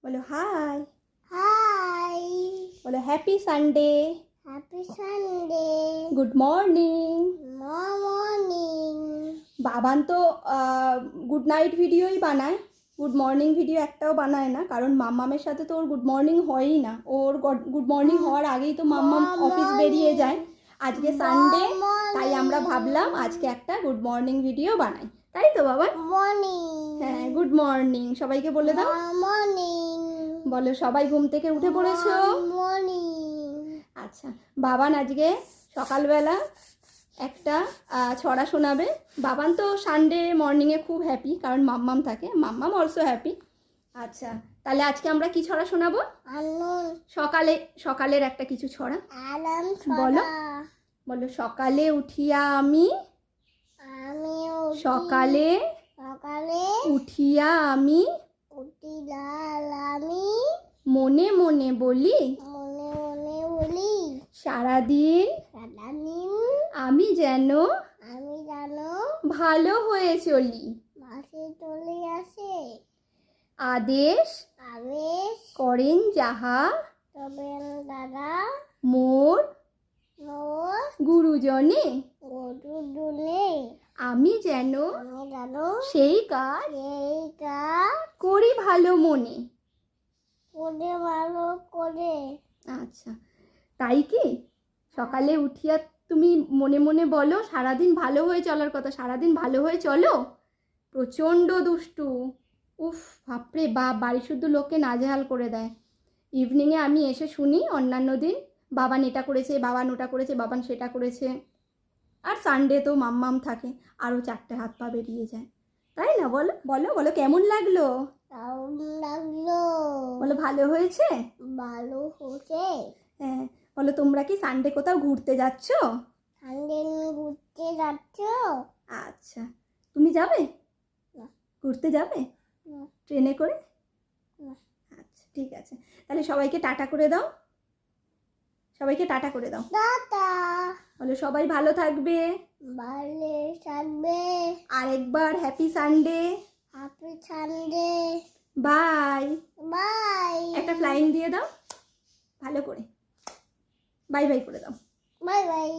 বলো high. High. বলো happy Sunday. Happy Sunday. Good morning. Morning. Baban তো গুড নাইট ভিডিওই বানায়, গুড মর্নিং ভিডিও একটাও বানায় না, কারণ মাম্মামের সাথে তো ওর গুড মর্নিং হয়ই না। ওর গুড মর্নিং হওয়ার আগেই তো মাম্মাম অফিস বেরিয়ে যায়। আজকে সানডে, তাই আমরা ভাবলাম আজকে একটা গুড মর্নিং ভিডিও বানাই, তাই তো বাবা? মর্নিং। হ্যাঁ, গুড মর্নিং সবাইকে বলে দাও। মর্নিং। বলো সবাই ঘুম থেকে উঠে পড়েছো? মর্নিং। আচ্ছা, বাবান আজকে সকালবেলা একটা ছড়া শোনাবে। বাবান তো সানডে মর্নিংয়ে খুব হ্যাপি, কারণ মাম্মাম থাকে, মাম্মাম অলসো হ্যাপি। আচ্ছা, তাহলে আজকে আমরা কি ছড়া শোনাবো? সকালের একটা কিছু ছড়া বলো। বলো সকালে উঠিয়া আমি সকালে উঠিয়া আমি মনে মনে বলি সারাদিন আমি যেন ভালো হয়ে চলি। আদেশ করেন যাহা মোর গুরুজনে, আমি যেন সেই কাজ করি ভালো মনে। আচ্ছা, তাই কি সকালে উঠিয়া তুমি মনে মনে বলো সারাদিন ভালো হয়ে চলার কথা, সারাদিন ভালো হয়ে চলো। প্রচণ্ড দুষ্টু, উফ বাপরে বাপ, বাড়ি শুদ্ধ লোককে নাজেহাল করে দেয়। ইভিনিংয়ে আমি এসে শুনি অন্যান্য দিন বাবান এটা করেছে, বাবান ওটা করেছে, বাবান সেটা করেছে, আর সানডে তো মাম্মাম থাকে, আরও চারটে হাত পা বেরিয়ে যায়, তাই না? বলো বলো বলো কেমন লাগলো? বলো ভালো হয়েছে। হ্যাঁ, বলো তোমরা কি সানডে কোথাও ঘুরতে যাচ্ছ? আচ্ছা, তুমি যাবে? ঘুরতে যাবে ট্রেনে করে? আচ্ছা ঠিক আছে, তাহলে সবাইকে টাটা করে দাও। সবাইকে টাটা করে দাও। বলো সবাই ভালো থাকবে। আরেকবার হ্যাপি সানডে। বাই। একটা ফ্লাইং দিয়ে দাও ভালো করে, বাই বাই করে দাও। Bye bye.